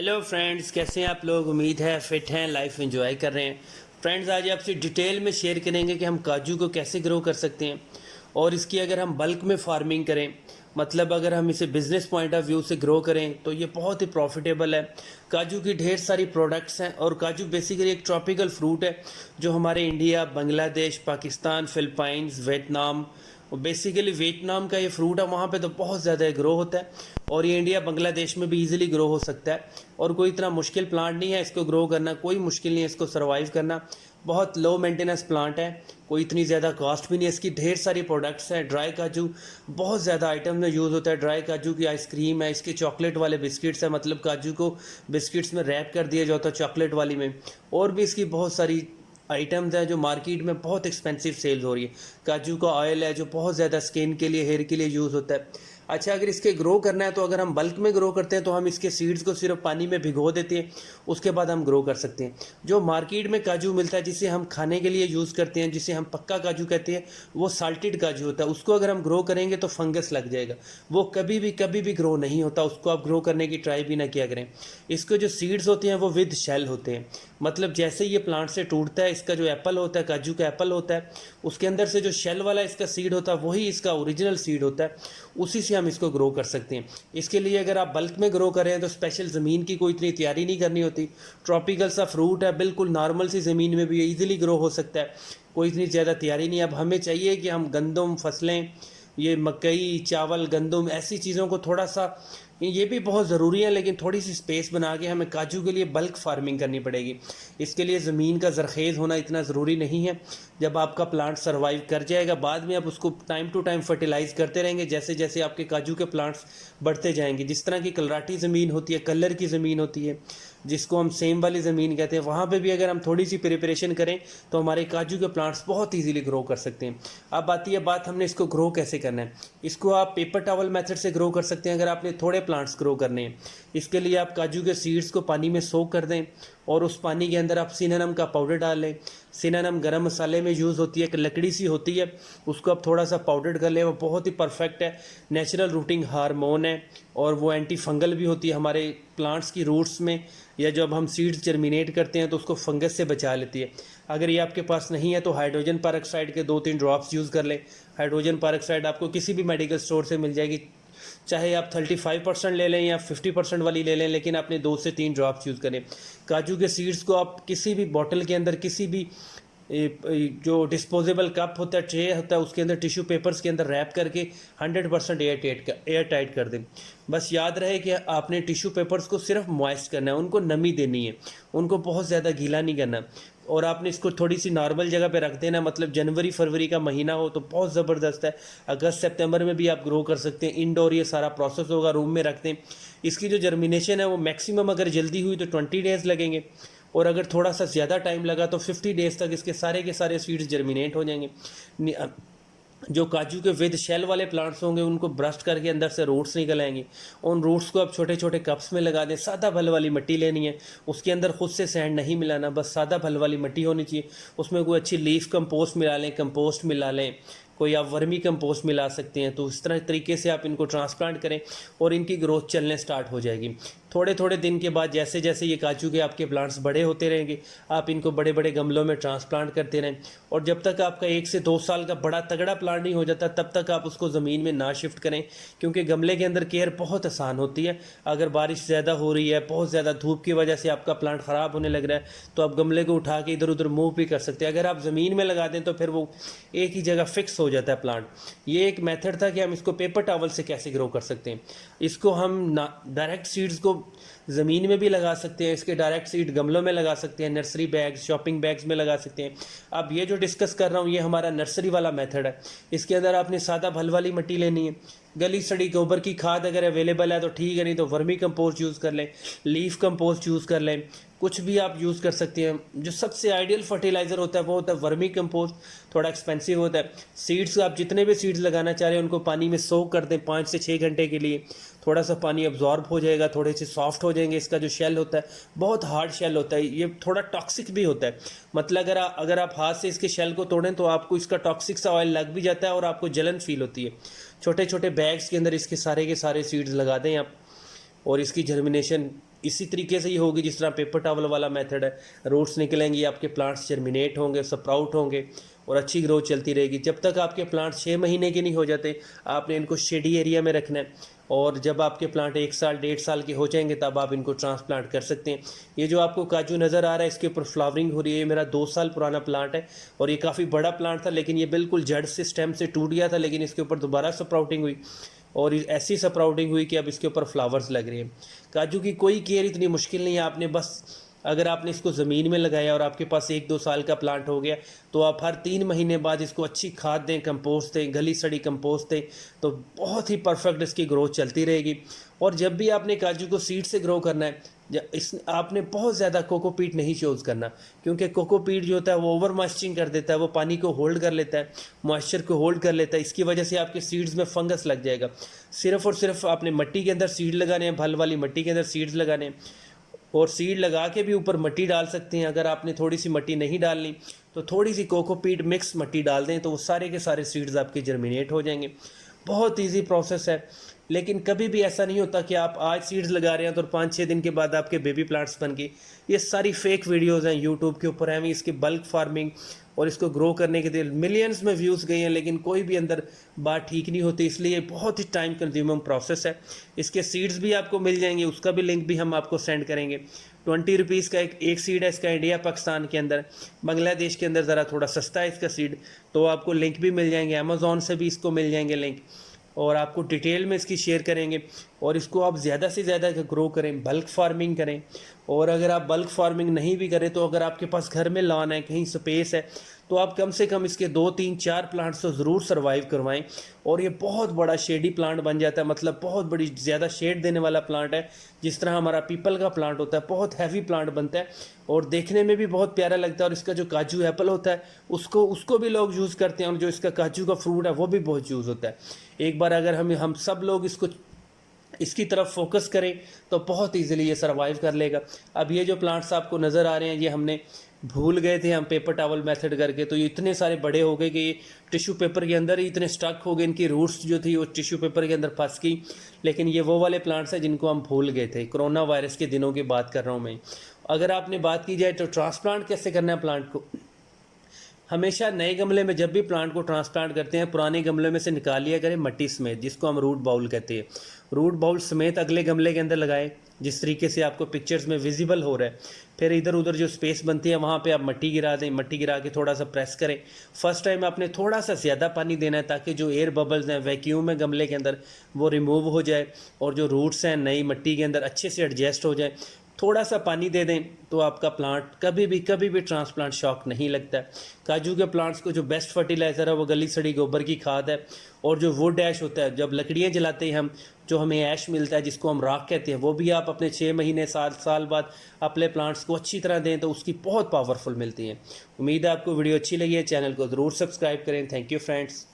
Hello friends, कैसे हैं आप लोग। उम्मीद है फिट हैं, लाइफ एंजॉय कर रहे हैं। फ्रेंड्स, आज आपसे डिटेल में शेयर करेंगे कि हम काजू को कैसे ग्रो कर सकते हैं और इसकी अगर हम बल्क में फार्मिंग करें, मतलब अगर हम इसे बिज़नेस पॉइंट ऑफ व्यू से ग्रो करें तो ये बहुत ही प्रॉफिटेबल है। काजू की ढेर सारी प्रोडक्ट्स हैं और काजू बेसिकली एक ट्रॉपिकल फ्रूट है जो हमारे India, Bangladesh, Pakistan, Philippines, Vietnam, basically Vietnam का ये फ्रूट है, वहाँ पे तो बहुत ज़्यादा ग्रो होता है और ये इंडिया, बांग्लादेश में भी इजीली ग्रो हो सकता है और कोई इतना मुश्किल प्लांट नहीं है इसको ग्रो करना, कोई मुश्किल नहीं है इसको सर्वाइव करना। बहुत लो मेंटेनेंस प्लांट है, कोई इतनी ज़्यादा कॉस्ट भी नहीं है। इसकी ढेर सारी प्रोडक्ट्स हैं। ड्राई काजू बहुत ज़्यादा आइटम में यूज़ होता है। ड्राई काजू की आइसक्रीम है, इसके चॉकलेट वाले बिस्किट्स है, मतलब काजू को बिस्किट्स में रैप कर दिया जाता है चॉकलेट वाली में। और भी इसकी बहुत सारी आइटम्स हैं जो मार्केट में बहुत एक्सपेंसिव सेल्स हो रही है। काजू का ऑयल है जो बहुत ज़्यादा स्किन के लिए, हेयर के लिए यूज़ होता है। अच्छा, अगर इसके ग्रो करना है तो अगर हम बल्क में ग्रो करते हैं तो हम इसके सीड्स को सिर्फ पानी में भिगो देते हैं, उसके बाद हम ग्रो कर सकते हैं। जो मार्केट में काजू मिलता है जिसे हम खाने के लिए यूज़ करते हैं, जिसे हम पक्का काजू कहते हैं, वो साल्टेड काजू होता है। उसको अगर हम ग्रो करेंगे तो फंगस लग जाएगा, वो कभी भी ग्रो नहीं होता। उसको आप ग्रो करने की ट्राई भी ना किया करें। इसके जो सीड्स होते हैं वो विद शेल होते हैं, मतलब जैसे ये प्लांट से टूटता है, इसका जो एप्पल होता है, काजू का एप्पल होता है, उसके अंदर से जो शेल वाला इसका सीड होता है वही इसका ओरिजिनल सीड होता है, उसी से हम इसको ग्रो कर सकते हैं। इसके लिए अगर आप बल्क में ग्रो करें तो स्पेशल ज़मीन की कोई इतनी तैयारी नहीं करनी होती। ट्रॉपिकल सा फ्रूट है, बिल्कुल नॉर्मल सी ज़मीन में भी ईजिली ग्रो हो सकता है, कोई इतनी ज़्यादा तैयारी नहीं। अब हमें चाहिए कि हम गंदम फसलें, ये मकई, चावल, गंदम, ऐसी चीज़ों को थोड़ा सा, ये भी बहुत ज़रूरी है, लेकिन थोड़ी सी स्पेस बना के हमें काजू के लिए बल्क फार्मिंग करनी पड़ेगी। इसके लिए ज़मीन का ज़रखेज़ होना इतना ज़रूरी नहीं है। जब आपका प्लांट सर्वाइव कर जाएगा, बाद में आप उसको टाइम टू टाइम फर्टिलाइज़ करते रहेंगे, जैसे जैसे आपके काजू के प्लांट्स बढ़ते जाएंगे। जिस तरह की कलराटी ज़मीन होती है, कलर की ज़मीन होती है, जिसको हम सेम वाली ज़मीन कहते हैं, वहाँ पे भी अगर हम थोड़ी सी प्रिपरेशन करें तो हमारे काजू के प्लांट्स बहुत इजीली ग्रो कर सकते हैं। अब आती है बात, हमने इसको ग्रो कैसे करना है। इसको आप पेपर टॉवल मेथड से ग्रो कर सकते हैं अगर आपने थोड़े प्लांट्स ग्रो करने हैं। इसके लिए आप काजू के सीड्स को पानी में सोक कर दें और उस पानी के अंदर आप सिनेनम का पाउडर डाल लें। सिनेनम गरम मसाले में यूज़ होती है, एक लकड़ी सी होती है, उसको आप थोड़ा सा पाउडर कर लें। वो बहुत ही परफेक्ट है, नेचुरल रूटिंग हार्मोन है और वो एंटी फंगल भी होती है हमारे प्लांट्स की रूट्स में, या जब हम सीड्स जर्मिनेट करते हैं तो उसको फंगस से बचा लेती है। अगर ये आपके पास नहीं है तो हाइड्रोजन पेरोक्साइड के 2-3 ड्रॉप्स यूज़ कर लें। हाइड्रोजन पेरोक्साइड आपको किसी भी मेडिकल स्टोर से मिल जाएगी, चाहे आप 35% ले लें या 50% वाली ले लें, लेकिन आपने 2 से 3 ड्रॉप्स यूज़ करें। काजू के सीड्स को आप किसी भी बॉटल के अंदर, किसी भी जो डिस्पोजेबल कप होता है, ट्रे होता है, उसके अंदर टिश्यू पेपर्स के अंदर रैप करके 100% एयर टाइट कर दें। बस याद रहे कि आपने टिश्यू पेपर्स को सिर्फ मॉइस्ट करना है, उनको नमी देनी है, उनको बहुत ज़्यादा गीला नहीं करना। और आपने इसको थोड़ी सी नॉर्मल जगह पे रख देना, मतलब जनवरी फरवरी का महीना हो तो बहुत ज़बरदस्त है। अगस्त सितंबर में भी आप ग्रो कर सकते हैं। इंडोर ये सारा प्रोसेस होगा, रूम में रखते हैं। इसकी जो जर्मिनेशन है वो मैक्सिमम अगर जल्दी हुई तो 20 डेज़ लगेंगे, और अगर थोड़ा सा ज़्यादा टाइम लगा तो 50 डेज़ तक इसके सारे के सारे सीड्स जर्मिनेट हो जाएंगे। जो काजू के विद शेल वाले प्लांट्स होंगे उनको ब्रस्ट करके अंदर से रूट्स निकल आएंगे। उन रूट्स को आप छोटे छोटे कप्स में लगा दें। सादा भल वाली मिट्टी लेनी है, उसके अंदर खुद से सैंड नहीं मिलाना, बस सादा भल वाली मिट्टी होनी चाहिए। उसमें कोई अच्छी लीफ कंपोस्ट मिला लें, कंपोस्ट मिला लें, कोई आप वर्मी कंपोस्ट मिला सकते हैं। तो इस तरह तरीके से आप इनको ट्रांसप्लांट करें और इनकी ग्रोथ चलने स्टार्ट हो जाएगी। थोड़े थोड़े दिन के बाद जैसे जैसे ये काजू के आपके प्लांट्स बड़े होते रहेंगे, आप इनको बड़े बड़े गमलों में ट्रांसप्लांट करते रहें। और जब तक आपका 1 से 2 साल का बड़ा तगड़ा प्लांट नहीं हो जाता तब तक आप उसको ज़मीन में ना शिफ्ट करें, क्योंकि गमले के अंदर केयर बहुत आसान होती है। अगर बारिश ज़्यादा हो रही है, बहुत ज़्यादा धूप की वजह से आपका प्लांट ख़राब होने लग रहा है, तो आप गमले को उठा के इधर उधर मूव भी कर सकते हैं। अगर आप ज़मीन में लगा दें तो फिर वो एक ही जगह फिक्स हो जाता है प्लांट। ये एक मेथड था कि हम इसको पेपर टॉवल से कैसे ग्रो कर सकते हैं। इसको हम डायरेक्ट सीड्स को ज़मीन में भी लगा सकते हैं, इसके डायरेक्ट सीड गमलों में लगा सकते हैं, नर्सरी बैग्स, शॉपिंग बैग्स में लगा सकते हैं। अब ये जो डिस्कस कर रहा हूँ ये हमारा नर्सरी वाला मेथड है। इसके अंदर आपने सादा भल वाली मिट्टी लेनी है, गली सड़ी गोबर की खाद अगर अवेलेबल है तो ठीक है, नहीं तो वर्मी कंपोस्ट यूज़ कर लें, लीफ कंपोस्ट यूज़ कर लें, कुछ भी आप यूज़ कर सकते हैं। जो सबसे आइडियल फर्टिलाइज़र होता है वो होता है वर्मी कंपोस्ट, थोड़ा एक्सपेंसिव होता है। सीड्स, आप जितने भी सीड्स लगाना चाह रहे हैं उनको पानी में सोक कर दें 5 से 6 घंटे के लिए। थोड़ा सा पानी अब्जॉर्ब हो जाएगा, थोड़े से सॉफ्ट हो जाएंगे। इसका जो शेल होता है बहुत हार्ड शेल होता है, ये थोड़ा टॉक्सिक भी होता है। मतलब अगर आप हाथ से इसके शेल को तोड़ें तो आपको इसका टॉक्सिक सा ऑयल लग भी जाता है और आपको जलन फील होती है। छोटे छोटे बैग्स के अंदर इसके सारे के सारे सीड्स लगा दें आप, और इसकी जर्मिनेशन इसी तरीके से ही होगी जिस तरह पेपर टॉवल वाला मेथड है। रूट्स निकलेंगी, आपके प्लांट्स जर्मिनेट होंगे, स्प्राउट होंगे और अच्छी ग्रोथ चलती रहेगी। जब तक आपके प्लांट 6 महीने के नहीं हो जाते आपने इनको शेडी एरिया में रखना है, और जब आपके प्लांट 1 साल 1.5 साल के हो जाएंगे तब आप इनको ट्रांसप्लांट कर सकते हैं। ये जो आपको काजू नज़र आ रहा है इसके ऊपर फ्लावरिंग हो रही है, ये मेरा 2 साल पुराना प्लांट है और ये काफ़ी बड़ा प्लांट था, लेकिन ये बिल्कुल जड़ से स्टेम से टूट गया था, लेकिन इसके ऊपर दोबारा स्प्राउटिंग हुई और ऐसी स्प्राउटिंग हुई कि अब इसके ऊपर फ्लावर्स लग रहे हैं। काजू की कोई केयर इतनी मुश्किल नहीं है, आपने बस अगर आपने इसको ज़मीन में लगाया और आपके पास 1-2 साल का प्लांट हो गया तो आप हर 3 महीने बाद इसको अच्छी खाद दें, कंपोस्ट दें, गली सड़ी कंपोस्ट दें, तो बहुत ही परफेक्ट इसकी ग्रोथ चलती रहेगी। और जब भी आपने काजू को सीड से ग्रो करना है आपने बहुत ज़्यादा कोकोपीट नहीं चूज़ करना, क्योंकि कोकोपीट जो होता है वो ओवर मॉइस्चरिंग कर देता है, वो पानी को होल्ड कर लेता है, मॉइस्चर को होल्ड कर लेता है, इसकी वजह से आपके सीड्स में फंगस लग जाएगा। सिर्फ़ और सिर्फ आपने मिट्टी के अंदर सीड लगाने हैं, फल वाली मिट्टी के अंदर सीड्स लगाने हैं, और सीड लगा के भी ऊपर मिट्टी डाल सकते हैं। अगर आपने थोड़ी सी मिट्टी नहीं डालनी तो थोड़ी सी कोकोपीट मिक्स मिट्टी डाल दें, तो वो सारे के सारे सीड्स आपके जर्मिनेट हो जाएंगे। बहुत इजी प्रोसेस है, लेकिन कभी भी ऐसा नहीं होता कि आप आज सीड्स लगा रहे हैं तो 5-6 दिन के बाद आपके बेबी प्लांट्स बन गए। ये सारी फेक वीडियोज़ हैं यूट्यूब के ऊपर हैं, इसकी बल्क फार्मिंग और इसको ग्रो करने के लिए मिलियंस में व्यूज़ गए हैं, लेकिन कोई भी अंदर बात ठीक नहीं होती, इसलिए बहुत ही टाइम कंज्यूमिंग प्रोसेस है। इसके सीड्स भी आपको मिल जाएंगे, उसका भी लिंक भी हम आपको सेंड करेंगे। 20 रुपीज़ का एक सीड है इसका, इंडिया पाकिस्तान के अंदर, बांग्लादेश के अंदर ज़रा थोड़ा सस्ता है इसका सीड, तो आपको लिंक भी मिल जाएंगे, अमेज़ॉन से भी इसको मिल जाएंगे लिंक, और आपको डिटेल में इसकी शेयर करेंगे। और इसको आप ज़्यादा से ज़्यादा ग्रो करें, बल्क फार्मिंग करें। और अगर आप बल्क फार्मिंग नहीं भी करें तो अगर आपके पास घर में लॉन है, कहीं स्पेस है, तो आप कम से कम इसके 2-3-4 प्लांट्स तो ज़रूर सर्वाइव करवाएं, और ये बहुत बड़ा शेडी प्लांट बन जाता है। मतलब बहुत बड़ी ज़्यादा शेड देने वाला प्लांट है, जिस तरह हमारा पीपल का प्लांट होता है, बहुत हैवी प्लांट बनता है और देखने में भी बहुत प्यारा लगता है। और इसका जो काजू एप्पल होता है उसको भी लोग यूज़ करते हैं, और जो इसका काजू का फ्रूट है वो भी बहुत यूज़ होता है। एक बार अगर हम सब लोग इसकी तरफ फोकस करें तो बहुत इजीली ये सर्वाइव कर लेगा। अब ये जो प्लांट्स आपको नज़र आ रहे हैं ये हमने भूल गए थे हम पेपर टॉवल मेथड करके, तो ये इतने सारे बड़े हो गए कि ये टिश्यू पेपर के अंदर ही इतने स्टक हो गए, इनकी रूट्स जो थी वो टिश्यू पेपर के अंदर फंस गई। लेकिन ये वो वाले प्लांट्स हैं जिनको हम भूल गए थे, कोरोना वायरस के दिनों की बात कर रहा हूँ मैं। अगर आपने बात की जाए तो ट्रांसप्लांट कैसे करना है प्लांट को, हमेशा नए गमले में जब भी प्लांट को ट्रांसप्लांट करते हैं पुराने गमले में से निकाल लिया करें मट्टी समेत, जिसको हम रूट बाउल कहते हैं। रूट बाउल समेत अगले गमले के अंदर लगाएं, जिस तरीके से आपको पिक्चर्स में विजिबल हो रहा है। फिर इधर उधर जो स्पेस बनती है वहाँ पे आप मट्टी गिरा दें, मट्टी गिरा के थोड़ा सा प्रेस करें। फर्स्ट टाइम आपने थोड़ा सा ज़्यादा पानी देना है ताकि जो एयर बबल्स हैं वैक्यूम है गमले के अंदर वो रिमूव हो जाए और जो रूट्स हैं नई मट्टी के अंदर अच्छे से एडजस्ट हो जाए। थोड़ा सा पानी दे दें तो आपका प्लांट कभी भी ट्रांसप्लांट शॉक नहीं लगता है। काजू के प्लांट्स को जो बेस्ट फर्टिलाइज़र है वो गली सड़ी गोबर की खाद है, और जो वुड ऐश होता है, जब लकड़ियाँ जलाते हैं हम, जो हमें ऐश मिलता है जिसको हम राख कहते हैं, वो भी आप अपने 6 महीने 7 साल बाद अपने प्लांट्स को अच्छी तरह दें तो उसकी बहुत पावरफुल मिलती है। उम्मीद है आपको वीडियो अच्छी लगी है, चैनल को ज़रूर सब्सक्राइब करें। Thank you friends.